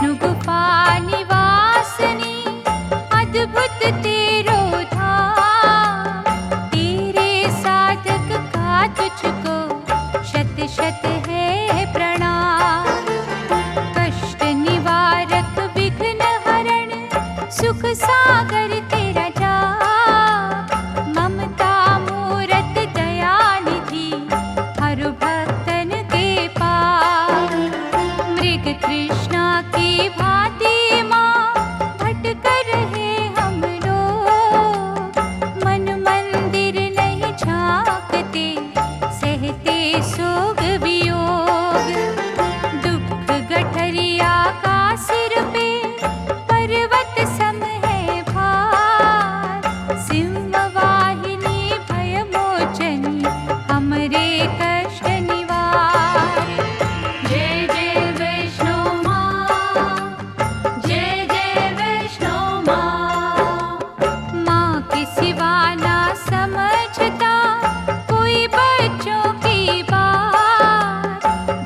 विष्णु गुफा निवासनी अद्भुत तेरो धाम। तेरे साधक का तुझको शत शत है प्रणाम। कष्ट निवारक विघ्न हरण सुख सागर तेरा जाप। ममता मूरत दया निधि हर भक्तन के पार। मृग कृष्णा की भांति माँ भटकर रहे हम लोग। मन मंदिर नहीं झांकते सहते सोग वियोग। दुख गठरिया का सिर पे पर्वत सम है भार। सिंहवाहिनी भय मोचनी हमरे कष्ट निवार। जय जय वैष्णो माँ, जय जय वैष्णो माँ। माँ के सिवा ना समझता कोई बच्चों की बात।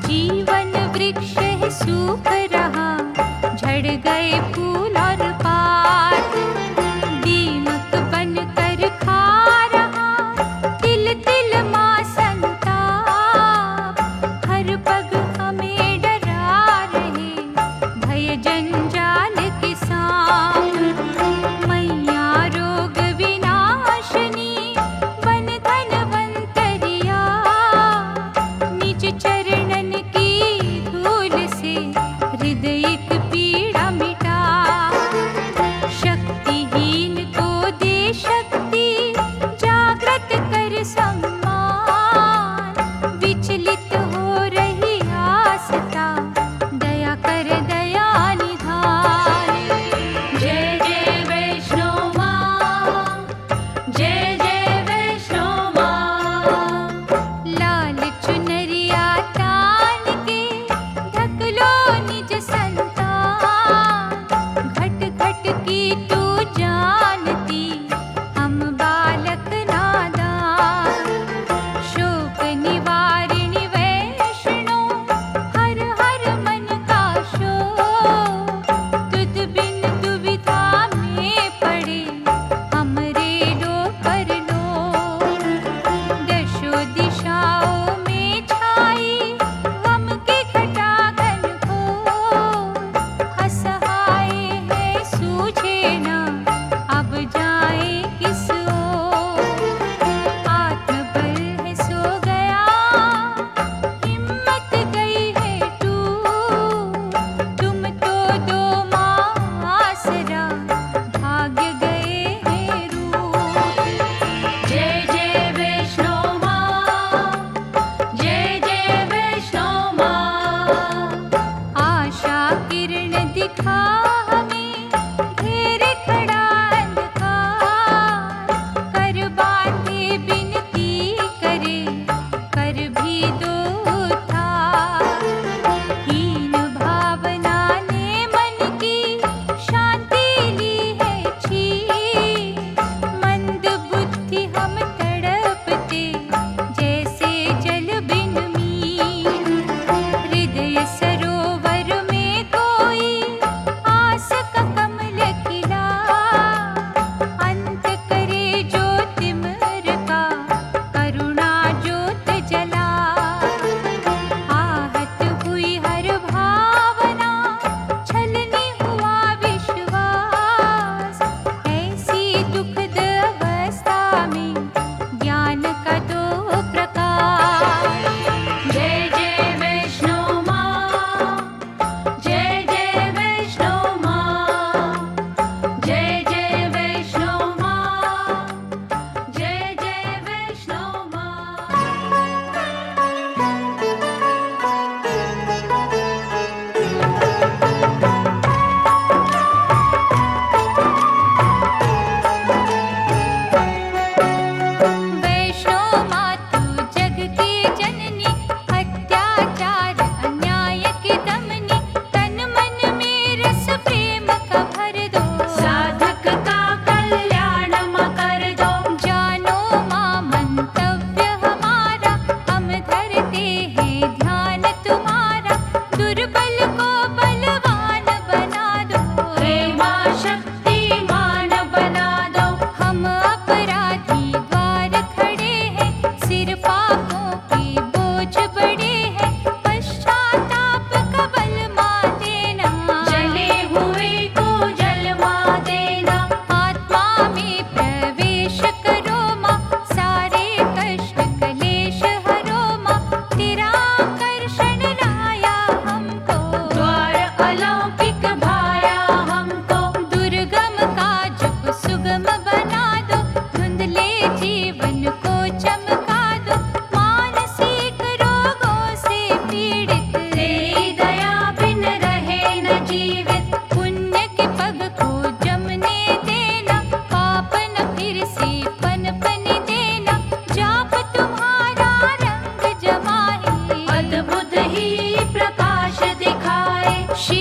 जीवन वृक्ष है सूख रहा झड़ गए फूल और पात। दीमक बनकर खा रहा तिल तिल माँ संताप। हर पग हमें डरा रहे भय जंजाल के सांप। मैया रोग विनाशनी वन धनवंतरिया। निज चरणन की धूल से हृदयिक पीड़ा मिटा। शक्तिहीन को दे शक्ति जागृत कर सम्मान। विचलित हो रही आस्था दया कर दया निधान।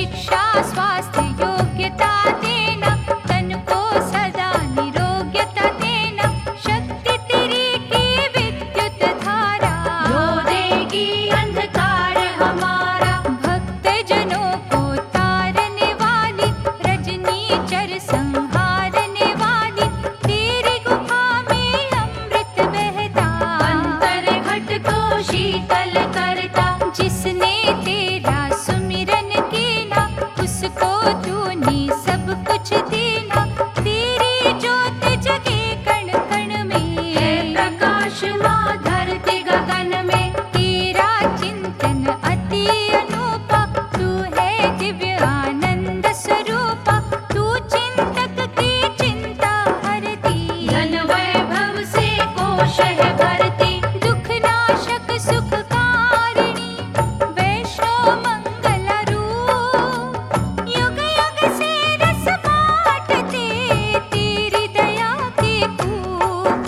शिक्षा स्वास्थ्य योग्यता देना, तन को सदा निरोग्यता देना, शक्ति तेरी की विद्युत धारा धो देगी अंधकार हमारा। भक्त जनों को तारने वाली, रजनी चर संहारने वाली, तेरी गुफा में अमृत बहता, अंतर घट को शीतल करता। जिसने तेरा सुमिरन कीना, उसको तूने सब कुछ देना, तेरी ज्योत जगे कण कण में, है प्रकाश माँ धरती गगन में। तेरा चिंतन अति अनूपा, तू है दिव्य आनंद स्वरूपा, तू चिंतक की चिंता हरती, धन वैभव से कोश है भरती। दुख नाशक सुखकारिणी, वैष्णो मंगल रूप, युग युग से रस बांटते, तेरी दया के कूप।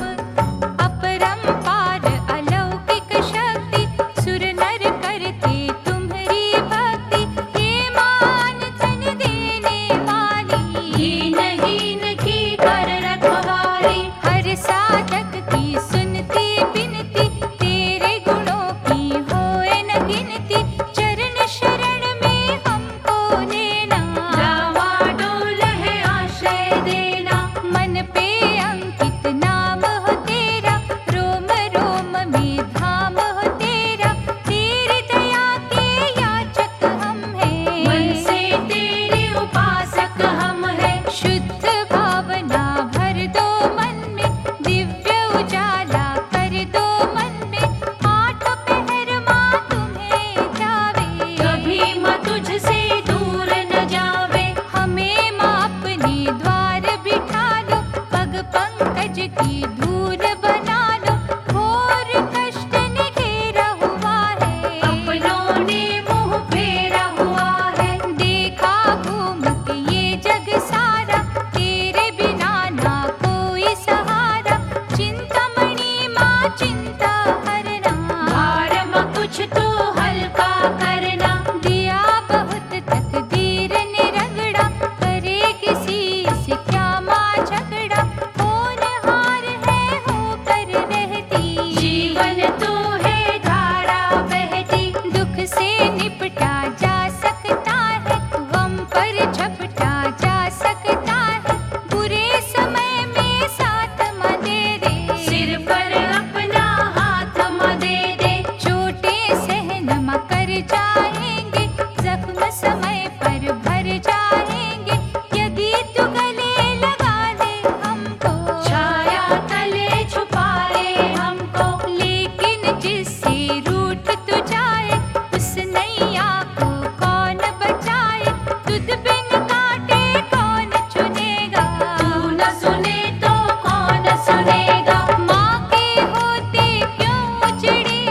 अपरंपार अलौकिक शक्ति, सुर नर करते तुम्हारी भक्ति, हे मान धन देने वाली, हीन हीन की कर रखवाली। हर साधक की सुनती बिनती, तेरे गुणों की होए न गिनती, चरण शरण में हमको लेना, डावाडोल है आश्रय देना। मन पे अंकित नाम हो तेरा, रोम रोम में धाम हो तेरा, तेरी दया के याचक हम हैं, मन से तेरे उपासक हम हैं। शुद्ध भावना भर दो मन में, दिव्य उजाला कर दो मन में, आठ पहर माँ तुम्हें जावे, कभी माँ तुझसे दूर न जावे। हमें माँ अपने द्वार बिठा लो, पग पंकज की धूल बना लो, घोर कष्ट ने घेरा हुआ है, अपनों ने मुँह फेरा हुआ है। देखा घूम के ये जग सारा, तेरे बिना ना कोई सहारा, चिंतामणि माँ चिंता हरना, भार माँ कुछ तो हल्का करना। दिया बहुत तकदीर ने रगड़ा, करे किसी से क्या माँ झगड़ा, होनहार है होकर रहती, जीवन तो है धारा बहती। दुख से निपटा जा सकता है, गम पर झपटा जा सकता है, बुरे समय में साथ माँ दे दे, सिर पर अपना हाथ माँ दे दे। चोटें सहन माँ कर जाएंगे, जख्म समय पर भर जाएंगे, यदि तू गले लगा ले हमको, छाया तले छुपा ले हमको। लेकिन जिससे रूठ तू जाए, उस नैया को कौन बचाए, तुझ बिन काटे कौन चुनेगा, तू न सुने तो कौन सुनेगा। माँ के होते क्यों उजड़े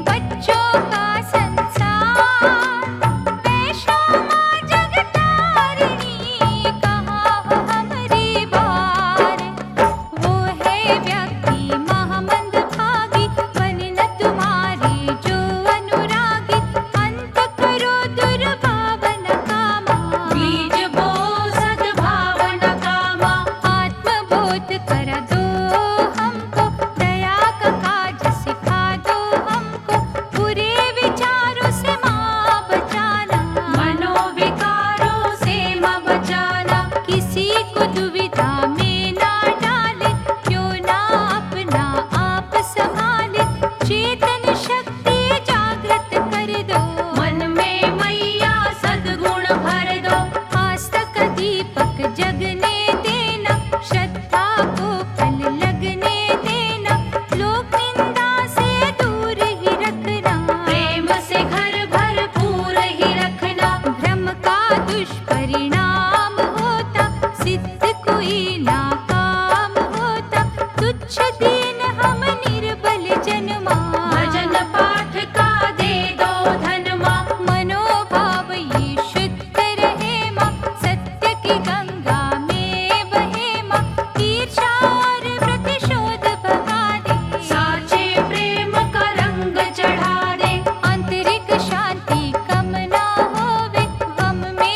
बच्चों का संसार, वैष्णो माँ जगतारिणी, कहाँ हो हमारी बार। वो है व्यक्ति महामंद भागी, बन न तुम्हारे जो अनुरागी, अंत करो दुर्भावन कामा, बीज बो सद्भावन कामा। आत्मबोध करा दो हमको, दया का काज सिखा दो हमको, बुरे विचारों से माँ बचाना, मनोविकारों से माँ बचाना। किसी को दुविधा में ना डाले, क्यों ना अपना आप संभाले, चेतन शक्ति जागृत कर दो, मन में मैया सद्गुण भर दो। आस्था का दीपक जगने देना, श्रद्धा को फल लगने देना, लोक निंदा से दूर ही रखना, प्रेम से घर भरपूर ही रखना। भ्रम का दुष्परिणाम होता, सिद्ध कोई नाकाम होता, तुच्छ दीन हम निर्बल जन्मा, भजन पाठ का दे दो धन माँ। मनोभाव ये शुद्ध रहे माँ, सत्य की गंगा में बहे माँ, ईर्ष्या और प्रतिशोध भगा दे, साचे प्रेम का रंग चढ़ा दे। आंतरिक शांति कम ना होवे, गम में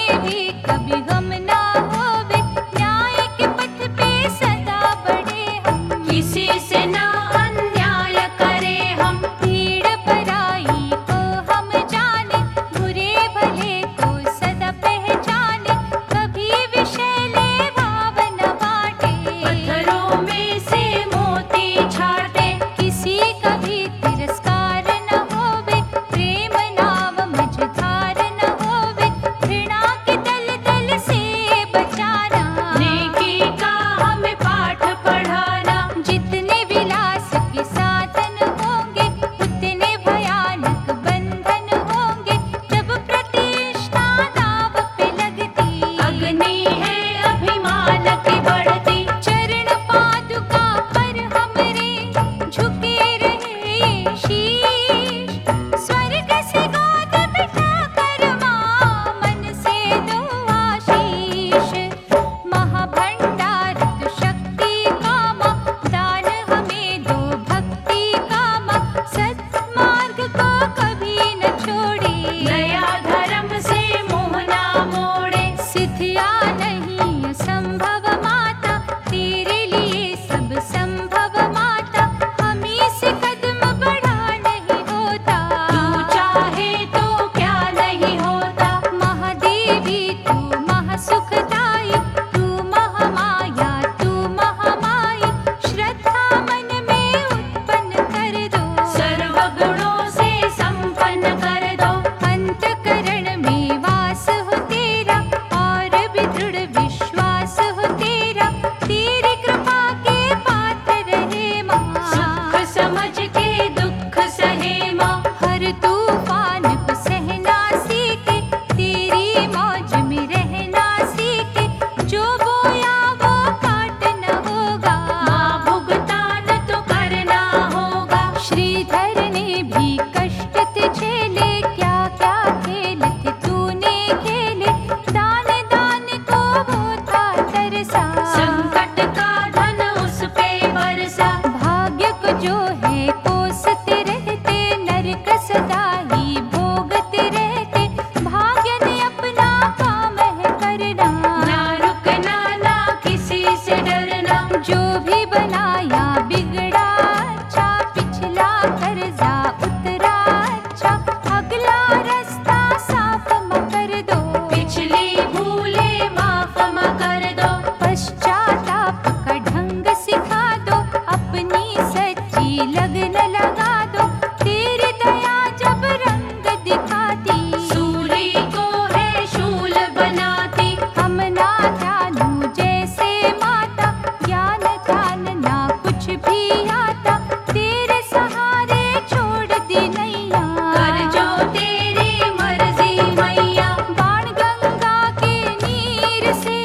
सिद्धियाँ नहीं असंभव माता, तेरे लिए सब संभव माता। हमी से कदम बढ़ा नहीं होता, तू चाहे तो क्या नहीं होता। महादेवी तू महासुखदाई, तू महामाया तू महामाई। श्रद्धा मन में उत्पन्न कर दो, सर्व गुणों से संपन्न कर दो। अंतकरण में वास हो तेरा, और भी दृढ़ विश्वास हो तेरा। तेरी कृपा के पात्र रहे माँ, सुख समझ के दुख सहे माँ। हर तूफान को सहना सीखे, तेरी मौज में रहना सीखे। जो बोया वो काट न होगा, माँ भुगतान तो करना होगा। श्रीधर ने भी कष्ट थे झेले, क्या क्या खेल थे तूने खेले। दान दान को वो था तरसा, संकट का धन उस पे बरसा। भाग्य को जो है कोसते रहते, नरक सदा ही भोगते रहते। भाग्य ने अपना काम है करना, ना रुकना ना किसी से डरना। जो भी बनाया बिगड़ा अच्छा, पिछला कर्जा उतरा अच्छा। अगला रास्ता साफ म कर दो, पिछली भूले माफ म कर दो। पश्चाताप का ढंग सिखा दो। अपनी सच्ची लगन लगा दो, तेरी दया जब रंग दिखाती। सूली को है शूल बनाती, हम ना जानू जैसे माता, ज्ञान जानना कुछ भी आता। तेरे सहारे छोड़ दी नैया, कर जो तेरी मर्जी मैया। बाण गंगा के नीर से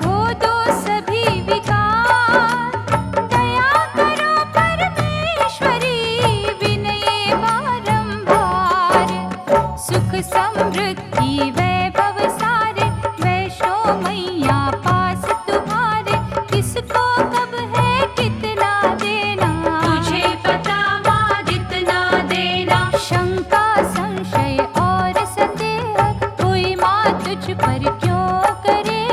धो दो सभी विकार। दया करो परमेश्वरी, विनय बारंबार। सुख समृद्धि वैभव सारे, वैष्णो मैया पास तुम्हारे। किसको कब है कितना देना, तुझे पता माँ जितना देना। शंका संशय और संदेह, कोई माँ तुझ पर क्यों करे।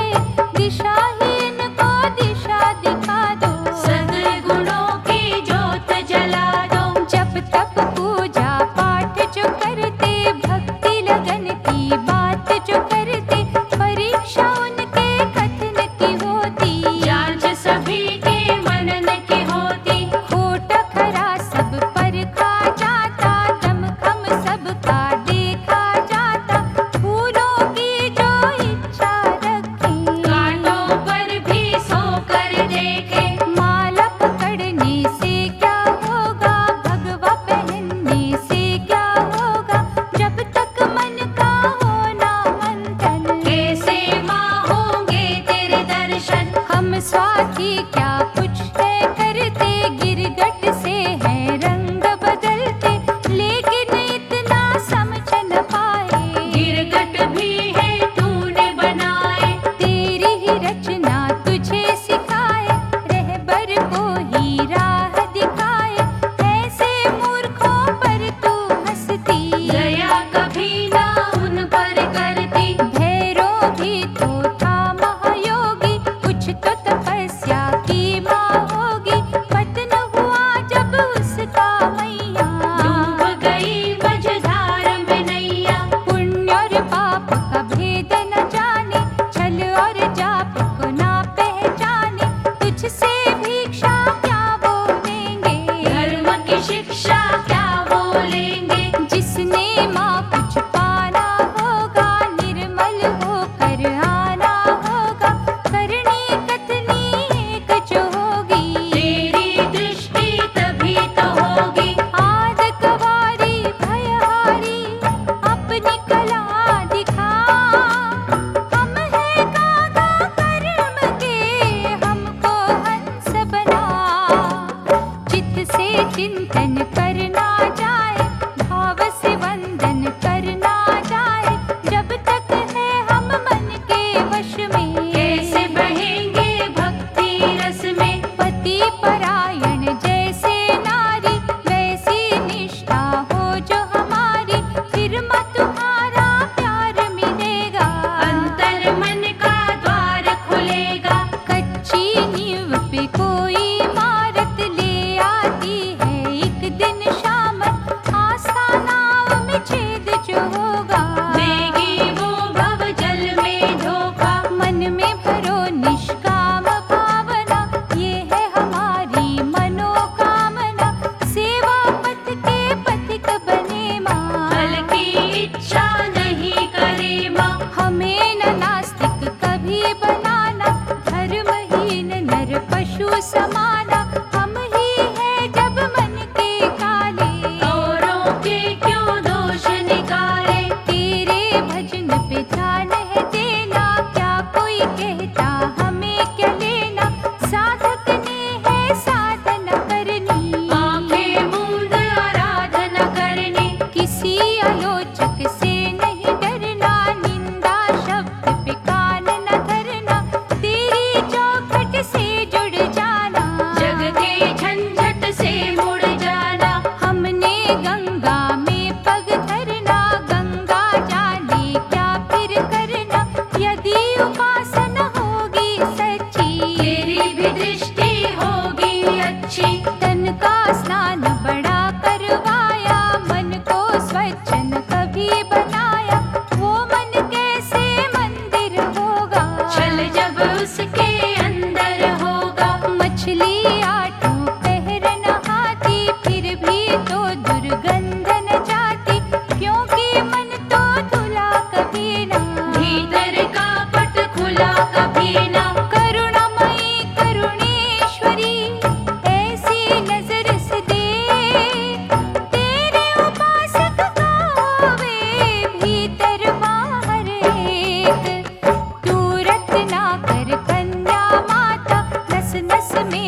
दिशाहीन को दिशा दिखा दो, सद्गुणों की जोत जला दो। जब तप पूजा पाठ जो करते, भक्ति लगन की बात जो करते। परीक्षा उनके कथन की होती, जांच सभी के मनन की होती। खोट खरा सब परखा जाता, दमखम सबका देखा जाता। फूलों की जो इच्छा रखे, कांटों पर भी सोकर देखे। माला पकड़ने से क्या होगा, भगवा पहनने से क्या होगा। जब तक मन का होना मंथन, कैसे माँ होंगे तेरे दर्शन। हम स्वार्थी क्या कुछ है करते, गिरगट से है रंग बदलते। लेकिन इतना समझ न पाए, गिरगट भी है तूने बनाए। तेरी ही रचना तुझे सिखाए, रहबर को ही राह दिखाए। ऐसे मूर्खों पर तू हंसती, दया कभी ना उन पर करती। भैरव भी तो था महायोगी, कुछ तो तपस्या की माँ होगी। पतन हुआ जब उसका मैया, डूब गई मझधार में नैया। पुण्य और पाप का भेद न जाने, छल और जाप को ना पहचाने। तुझसे भिक्षा क्या बोलेंगे, धर्म की शिक्षा क्या बोलेंगे। जिसने माँ कुछ पाना होगा, निर्मल होकर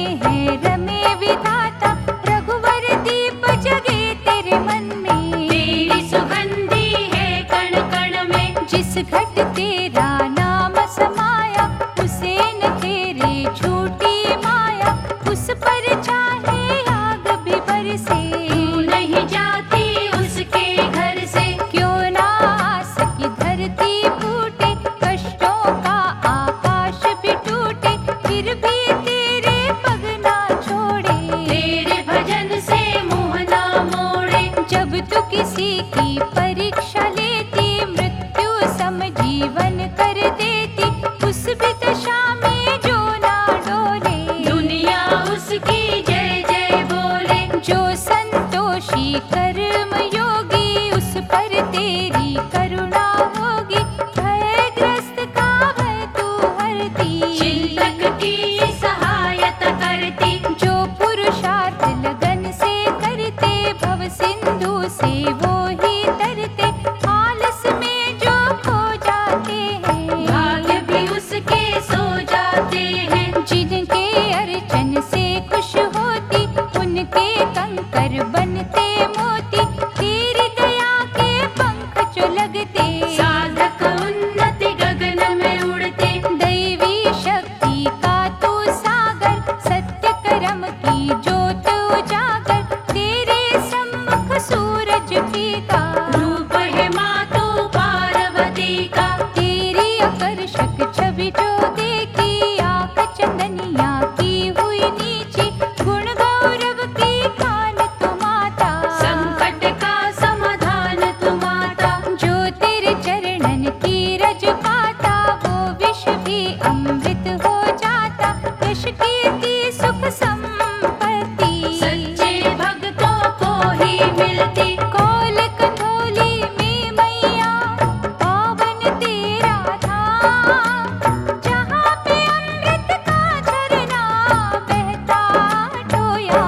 में है रमे विधाता, रघुवर दीप जगे तेरे मन में। तेरी सुगंधी है कण कण में, जिस घट तेरा नाम समाया, उसे न तेरे झूठी माया, उस पर चाहे आग भी बरसे। तू नहीं जाती उसके घर से, क्यों ना आस की धरती फूटे, कष्टों का आकाश भी टूटे, फिर भी तेरे पग ना छोड़े। तेरे भजन से मुँह ना मोड़े। जब तू किसी की परीक्षा लेती, मृत्यु सम जीवन कर देती, उस भी दशा में जो ना डोले। दुनिया उसकी जय जय बोले। जो संतोषी कर्म योगी, उस पर तेरी करुणा होगी, भयग्रस्त का भय तू हरती। चिंतक की सहायता करती, जो पुरुषार्थ लगन से करते, भव सिंधु से वो ही तरते, आलस में जो खो जाते हैं, भाग्य भी उसके सो जाते हैं। जिनके अर्चन से खुश होती, उनके कंकर बनते मोती, तेरी दया के पंख जो लगते, साधक उन्नति गगन में उड़ते। दैवी शक्ति का तू सागर, सत्य कर्म की ज्योत उजागर, तेरे सम्मुख सूरज फीका। रूप है मातु पार्वती का, तेरी आकर्षक छवि जो देखी, आँख चंदनिया की हुई नीची, गुण गौरव की खान तू माता। संकट का समाधान तू माता। जो तेरे चरणन की रज पाता, वो विष भी अमृत हो जाता, यश कीर्ति सुख संपत्ति, सच्चे भक्तों को ही मिलती। कौल कठोली में मैया, पावन तेरा धाम, जहाँ पे अमृत का झरना बहता टोया।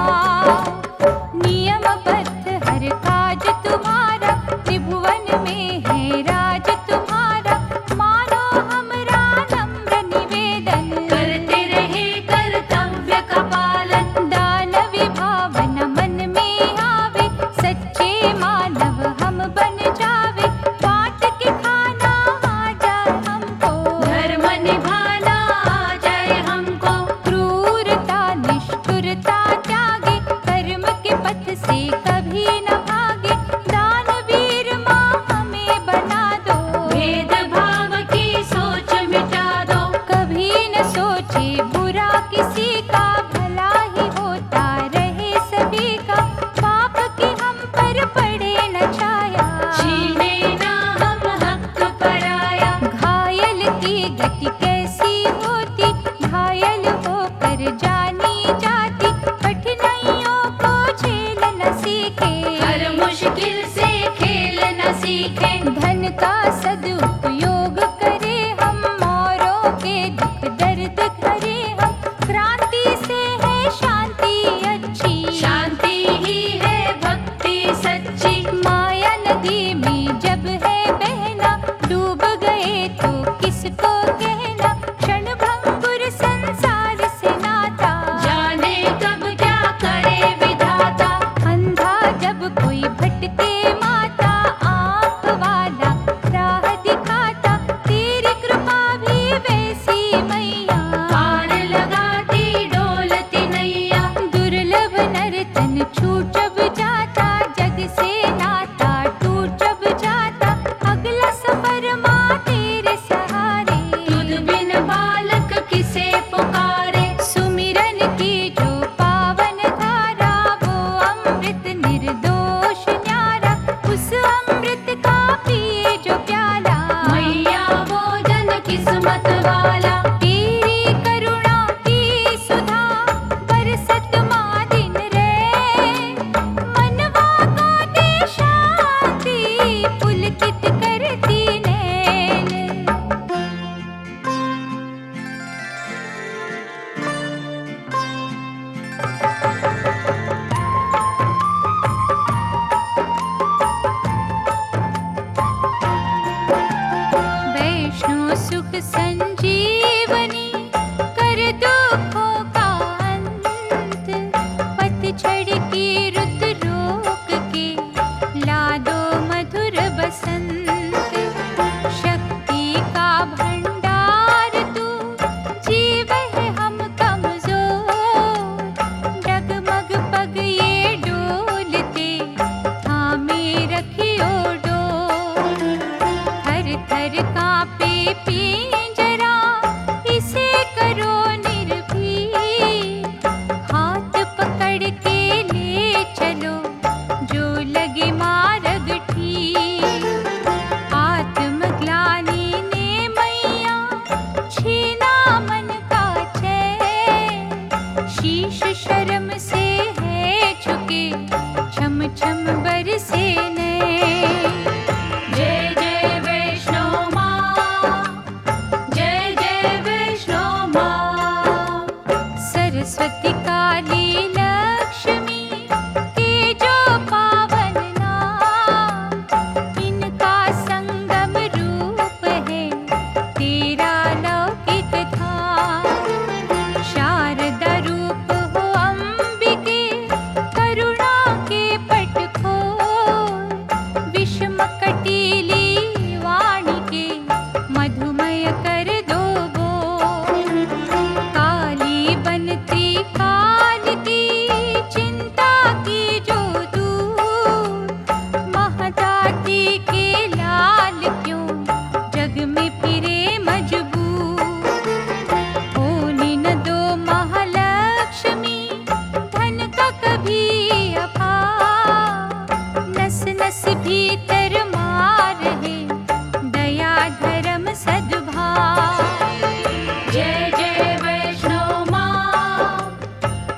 नियमबद्ध हर काज तुम्हारा, त्रिभुवन में है राज तुम्हारा, मानो हमरा नम्र निवेदन, करते रहे कर्तव्य का पालन। दानव भावना मन में आवे, सच्चे मानव हम बन जावे, बाँट के खाना आ जाए हमको, धर्म निभाना आ जाए हमको। क्रूरता निष्ठुरता त्यागे, कर्म के पथ से कभी न भागे, दानवीर माँ हमें बना दो, भेदभाव की सोच मिटा दो। कभी न सोचे बुरा किसी का, भला ही होता रहे सभी का, पाप की हम पर पड़े न छाया, छीने ना हम हक पराया। घायल की गति कैसी होती, घायल होकर जानी जाती, कठिनाइयों को झेल न सीखे, हर मुश्किल से खेल न सीखे। धन का सदुपयोग करे हम, औरों के दुख दर्द करे हम, क्रांति से है शांति अच्छी, शांति ही है भक्ति सच्ची। माया नदी में जब है बहना, डूब गए तो किसको कहना, क्षण भंगुर संसार से नाता, जाने कब क्या करे विधाता। अंधा जब कोई भटके माता, आँख वाला राह दिखाता, तेरी कृपा भी वैसी मैया, पार लगाती डोलती नैया। दुर्लभ नर्तन छूट जब जाता, जग से नाता टूट जब जाता, अगला सफर माँ तेरे सहारे, तुझ बिन बालक किसे पुकारे। सुमिरन की जो पावन धारा, वो अमृत निर्दोष न्यारा, उस अमृत का पिए जो प्याला, मैया वो जन किस्मत वाला। तेरी करुणा की सुधा बरसत माँ दिन रे, मनवा को दे शांति, पुलकित करती नैन। वैष्णो सुख संजीवनी, कर दुखों का अंत, सरस्वती काली लक्ष्मी के जो पावन नाम, इनका संगम रूप है तेरा लौकिक धाम। शारदा रूप हो अंबिके, करुणा के पट खोल, विषम कटीली वाणी के मधुमय कर दो बोल। काली बनती काल की चिंता की जो दूर, महताती के लाल क्यों जग में फिरे मजबूर। होने न दो महालक्ष्मी धन का कभी अभाव, नस नस भीतर मार है दया धर्म सद्भाव। जय जय वैष्णो माँ,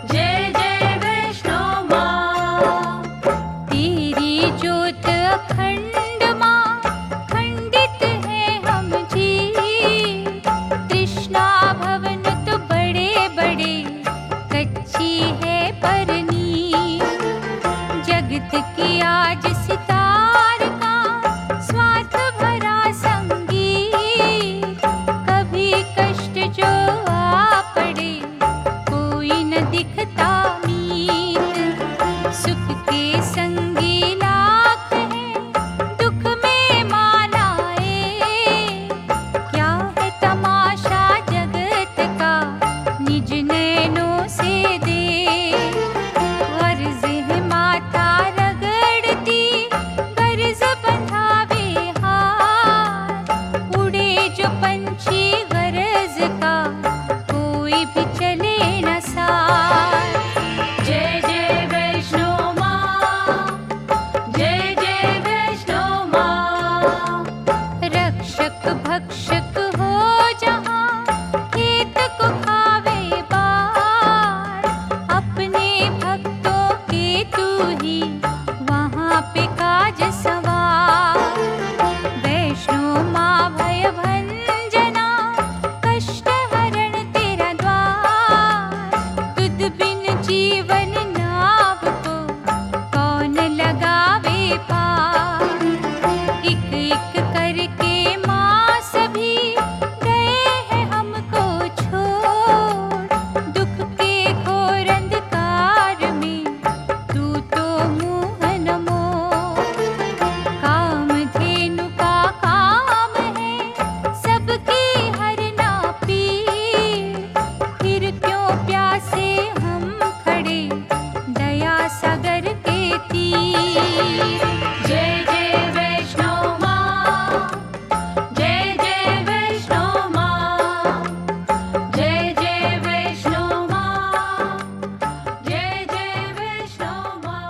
जय जय वैष्णो माँ। तेरी ज्योत अखंड माँ, खंडित है हम जी। तृष्णा भवन तो बड़े बड़े, कच्ची है परनी। जगत की आज सितार का स्वार्थ भरा संगीत, कभी कष्ट जो आ पड़े कोई न दिखता मीत। सुख के संगी लाख हैं, दुख में मानाए, क्या है तमाशा जगत का निज नैनों से दे। गर्ज है माता रगड़ती, गर्ज बंधावे हाथ, उड़े जो पंछी गरज का कोई भी चले न साथ। जय जय वैष्णो माँ, जय जय वैष्णो माँ। रक्षक भक्षक हो जहाँ, खेत को खावे बार, अपने भक्तों के तू ही वहाँ पे काज सवार। वैष्णो माँ भय भंजना, कष्ट हरण तेरा द्वार। तुद बिन जीवन नाव को कौन लगावे पार। एक एक करके माँ सभी गए हैं हमको छोड़, दुख के घोर अंधकार में तू तो मुँह न मोड़। कामधेनु का काम है सबकी हरना पीर, फिर क्यों प्यासे हम खड़े दया सागर के तीर। जय जय वैष्णो माँ, जय जय वैष्णो माँ। जय जय वैष्णो माँ, जय जय वैष्णो माँ।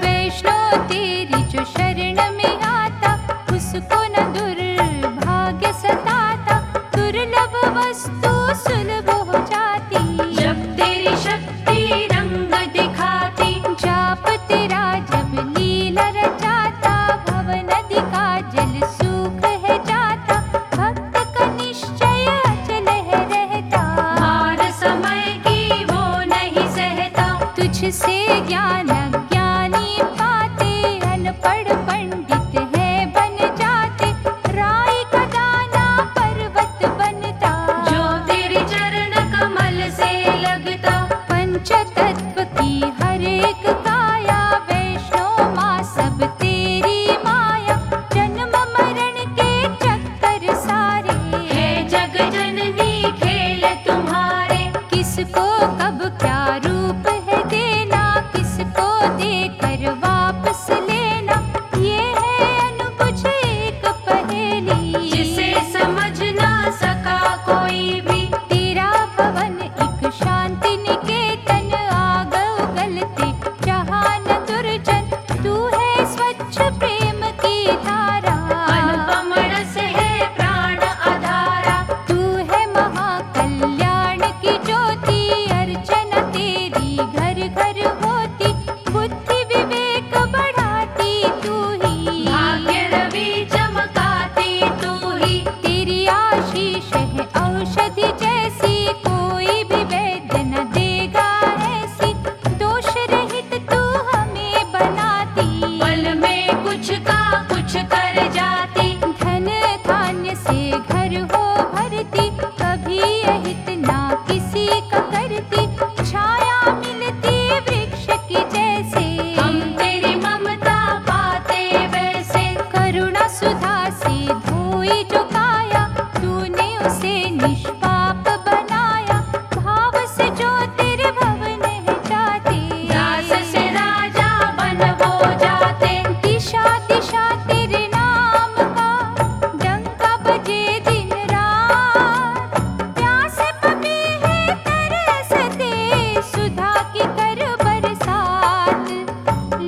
वैष्णो तेरी जो शरण में आता, उसको न दुर्भाग्य सताता। दुर्लभ वस्तु सुलभ हो जाती, जब तेरी शक्ति रंग दिखाती। जाप तेरा जब लीला रचाता, भव नदी का जल सूख है जाता। भक्त का निश्चय अचल है रहता, हार समय की वो नहीं सहता। तुझसे ज्ञान ज्ञानी पाते, अनपढ़ पंडित है बन जाते। राई का दाना पर्वत बनता, जो तेरे चरण कमल से लगता। पंच तत्व की हर एक काया, वैष्णो माँ सब तेरी माया। जन्म मरण के चक्कर सारे, है जग जननी खेल तुम्हारे। किसको कब क्या रूप है देना, किसको का करती, छाया मिलती वृक्ष की जैसे। हम तेरी ममता पाते वैसे। करुणा सुधा से धोई जो काया, तूने उसे निष्पाप बनाया। भाव से जो तेरे भवन है जाते, दास से राजा बन वो जाते। दिशा दिशा तेरे नाम का डंका बजे दिन रात। प्यासे पपी है तरसते, सुधा की कर बरसात।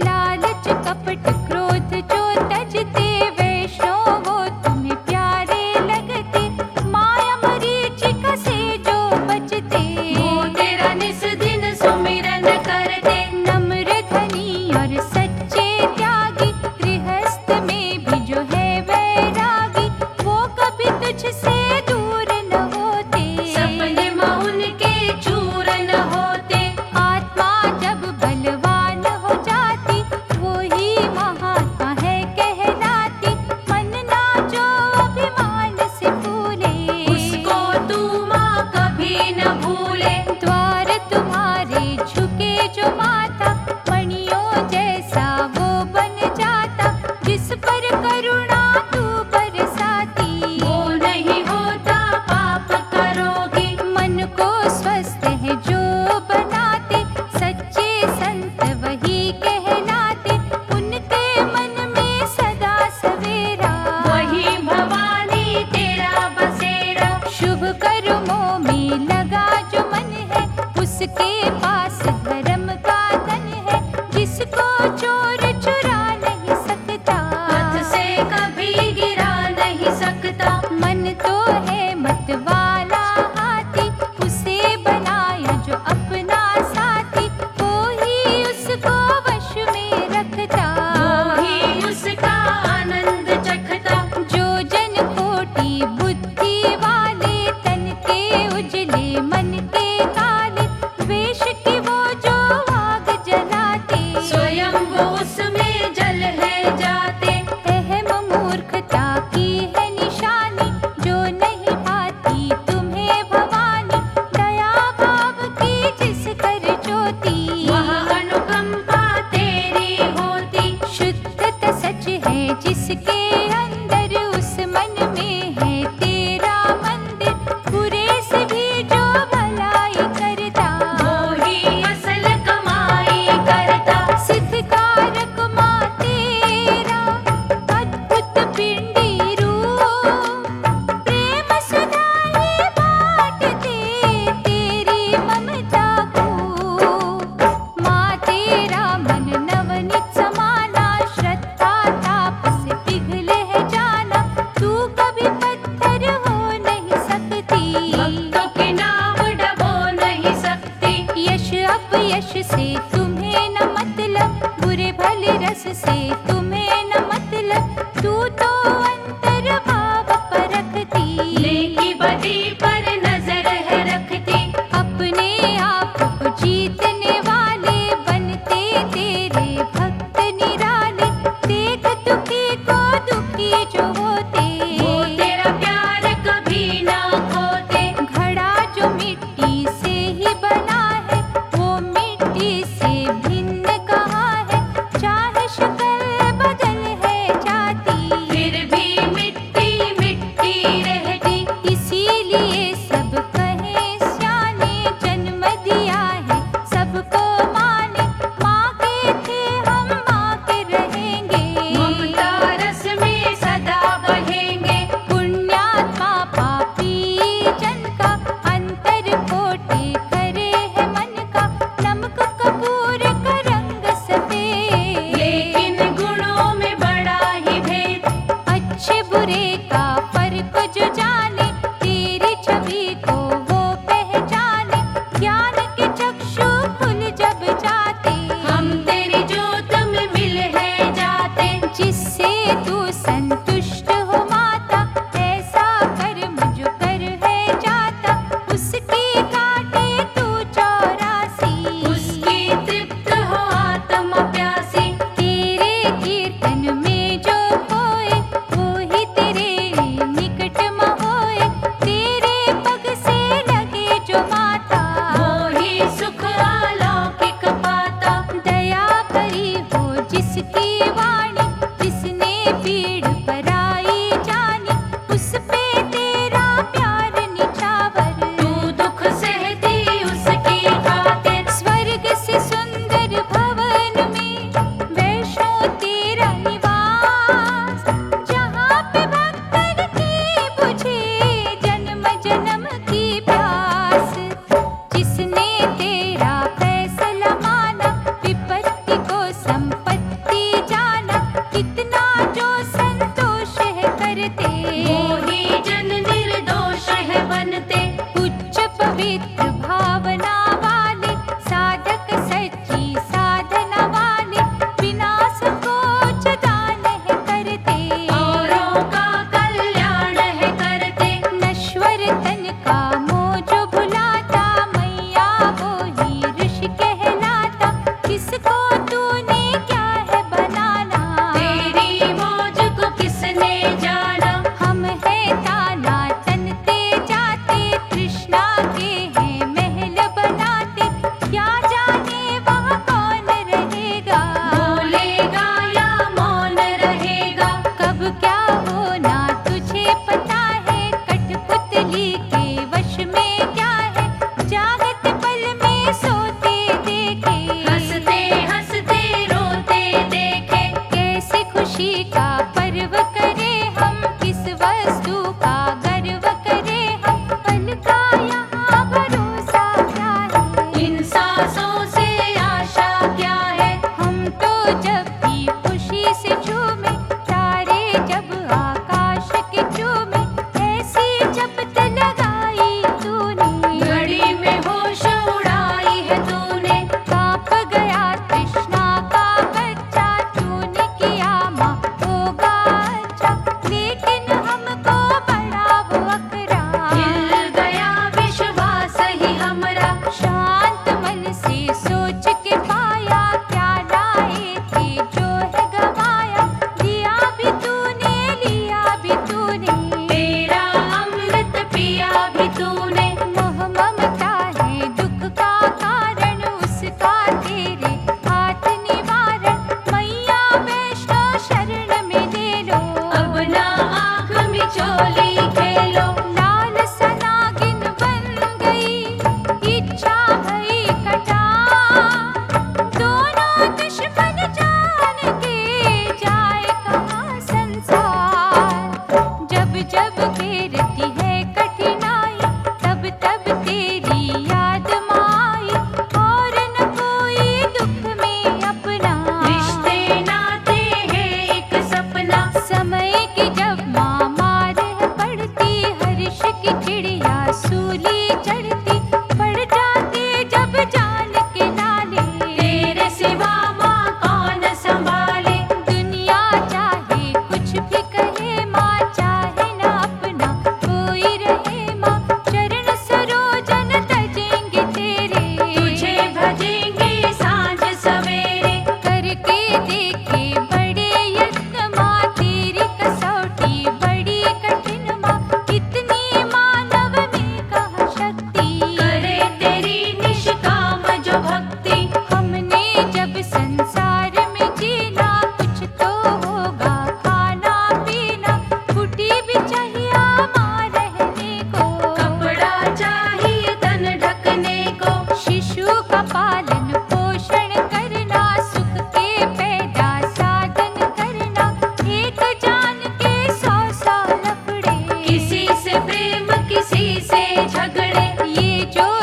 लालच कपट क्रोध जो तजते, वैष्णव वो तुम्हें प्यारे लगते। माया मरीचिका से जो बचते, वो तेरा निस दिन सुमिरन करते। नम्र धनी और सच्चे त्यागी, गृहस्थ में भी जो है वैरागी, वो कभी तुझसे दूर न होते। सपने में उनके चूर न होते। आत्मा जब बलवान हो जाती, वो ही महात्मा है कहलाती। मन ना जो अभिमान से फूले, उसको तू माँ कभी न भूले। द्वार तुम्हारे झुके जो माथा, मणियों जैसा वो बन जाता। जिस पर करुणा तू बरसाती, वो नहीं होता पाप करोगी। मन को स्वस्थ है जो बनाते, सच्चे संत वही कहलाते। उनके मन में सदा सवेरा, वही भवानी तेरा बसेरा। शुभ कर्मों में लगा जो मन है, उसके पास धर्म का धन है। जिसको चोर चुरा नहीं सकता, पथ से कभी गिरा नहीं सकता। मन तो है मत वाला हाथी, उसे बनाया जो अपना साथी। वो ही उसको वश में रखता, वो ही उसका आनंद चखता। जो जन कोटि बुद्धि वाले, तन के उजले मन के काले। वेश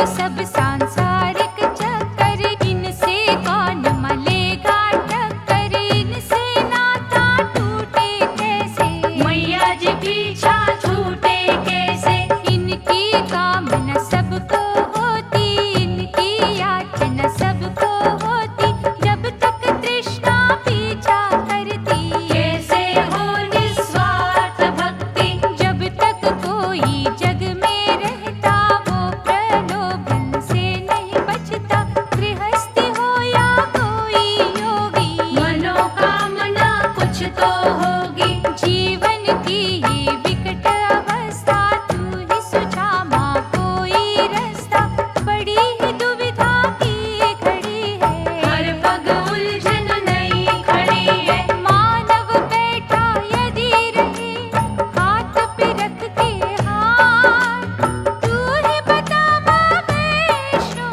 सब सांसारिक चक्कर, इनसे कौन मलेगा टक्कर, इनसे नाता टूटे कैसे, मैया जी पीछा छूटे कैसे। इनकी कामना सबको होती, इनकी याचना सबको होती, जब तक तृष्णा पीछा करती, कैसे हो निस्वार्थ भक्ति। जब तक कोई जग में रहता वो प्रलोभन से नहीं बचता, गृहस्थी हो या कोई योगी, मनोकामना कुछ तो होगी। जीवन की ये विकट अवस्था, तू ही सुझा माँ कोई रास्ता, बड़ी ही दुविधा की घड़ी है, हर पग उलझन नई खड़ी है। मानव बैठा यदि रहे हाथ पे रख के हाथ, तू ही बता माँ वैष्णो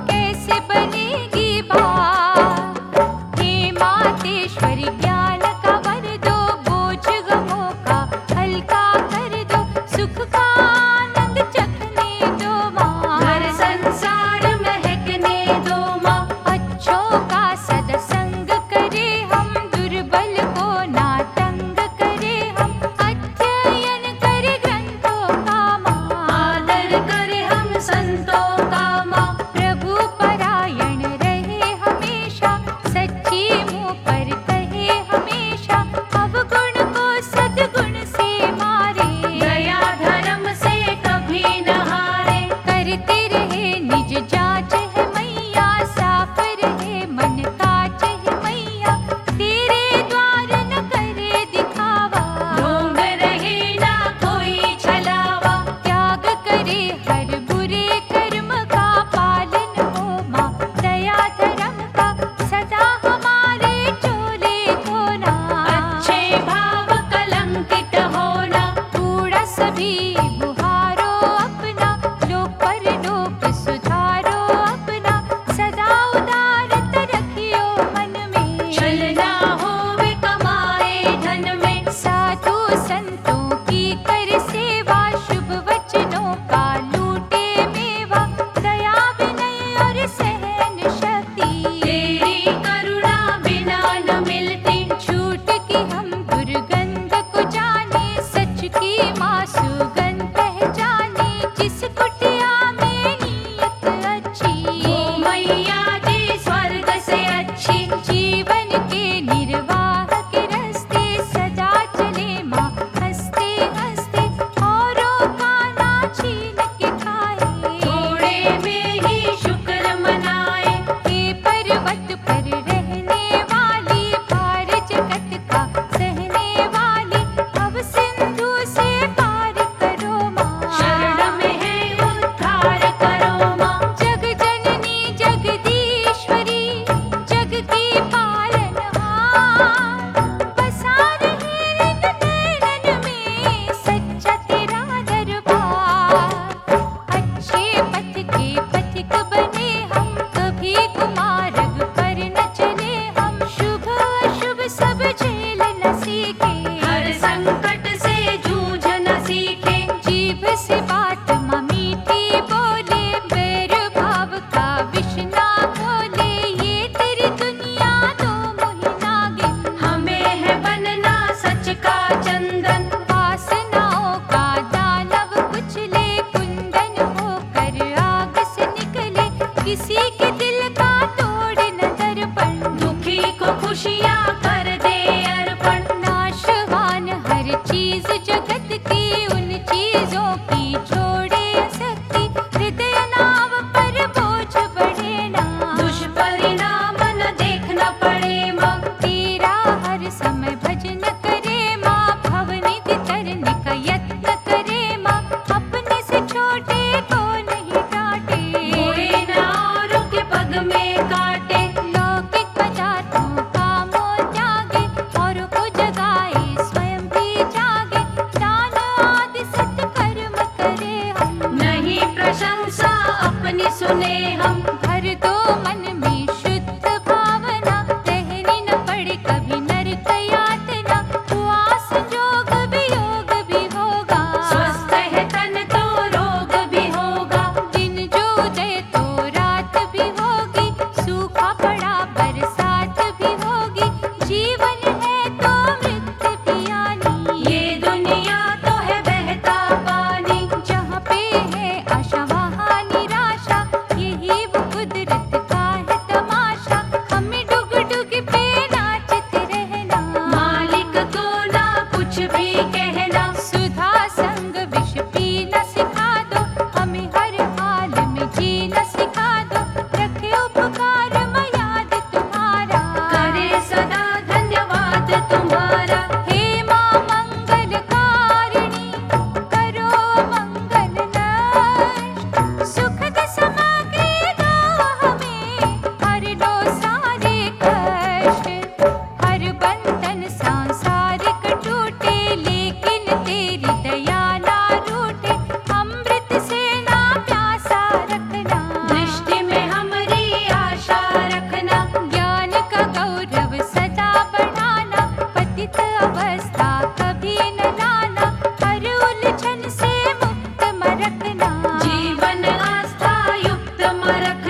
कैसे बनेगी बात। हे मातेश्वरी ज्ञान का वर दो, बोझ गमों का हल्का कर दो, सुख का आनंद चखने दो माँ, घर संसार महकने दो माँ। अच्छों का सत्संग करे हम, दुर्बल को ना तंग करे हम, अध्ययन करे ग्रंथों का माँ, आदर करे हम संतों का माँ। प्रभु परायण रहे हमेशा, सच्ची मुँह पर कहे हमेशा, अवगुण को सद्गुण से मारे, दया धर्म से कभी न हारे। करते रहे निज जांच है मैया, साफ रहे मन काज है मैया, तेरे द्वार न करे दिखावा, ढोंग रहे ना कोई छलावा। त्याग करे हर बुरे कर्म का, पालन हो माँ दया धर्म का, सदा हमारे चोले धोना, अच्छे भाव कलंकित होना। कूड़ा सभी बुहारो अपना, लोक परलोक सुधारो अपना, सदा उदारत रखियो मन में, छलना होवे कमाए धन में। साधु संतों की कर सेवा, शुभ वचनों का लूटे मेवा, दया विनय और सहन शक्ति, तेरी करुणा बिना न मिलती। झूठ की हम दुर्गंध को जाने, सच की माँ सुगंध पहचाने, जिस कुटिया में नीयत अच्छी, वो मैया जी स्वर्ग से अच्छी। जीवन के निर्वाह के रास्ते सदा चले माँ हंसते हंसते, औरों का ना छीन के खाए, थोड़े में ही शुक्र मनाए। हे पर्वत पर रहने वाली, भार जगत का सहने वाली, अब सिंधु से पार करो माँ, शरण में है उद्धार करो माँ। जग जननी जगदीश्वरी, जग की पालनहार, बसा रहे रिन नैनन में सच्चा तेरा दरबार, अच्छे पथ के पथिक बने हम, कभी कुमार्ग पर न चले हम, शुभ अशुभ सब झेल न सीखे, हर संकट से जूझ न सीखे। जीभ से बात माँ मीठी बोले, बैर भाव का विष ना खोले, ये तेरी दुनिया दो मोहिना गिन, हमें है बनना सच का चंदन। वासनाओं का दानव कुचले, कुंदन होकर आग से निकले, किसी के दिल का तोड़ न दर्पण, दुखी को खुशियाँ कर दे अर्पण। नाशवान हर चीज जगत की, उन चीजों की छोड़े शक्ति, हृदय नाव पर बोझ बढ़े ना, दुष्परिणाम न देखना पड़े माँ। तेरा हर समय भजन करे माँ, भवनिधि तरने का यत्न करे माँ, अपने से छोटे को नहीं डांटे, बुरे न औरों के पग में काटे। लौकिक पदार्थों का मोह त्यागे, औरों को जगाए स्वयं भी जागे, दान आदि सत्कर्म करे हम, नहीं प्रशंसा अपनी सुने हम। भर दो मन में शुद्ध भावना, रहनी न पड़े कभी नरक यातना, हुआ संजोग वियोग भी होगा, स्वस्थ है तन तो रोग भी होगा। दिन जो सिखा दो, रखे उपकार मयाद तुम्हारा। करे सदा धन्यवाद तुम्हारा। हे माँ मंगलकारिणी, करो मंगल नष्ट। सुखद समागे दो हमें, हर लो सारे कष्ट। हर बंधन सांसारिक टूटे, लेकिन तेरी दया ना रूठे। अमृत से ना प्यासा रखना, दृष्टि में हमारी आशा रखना। ज्ञान का गौरव सदा बढ़ाना। पतित अवस्था कभी न लाना, हर उलझन से मुक्त म रखना। जीवन आस्था युक्त म रखना।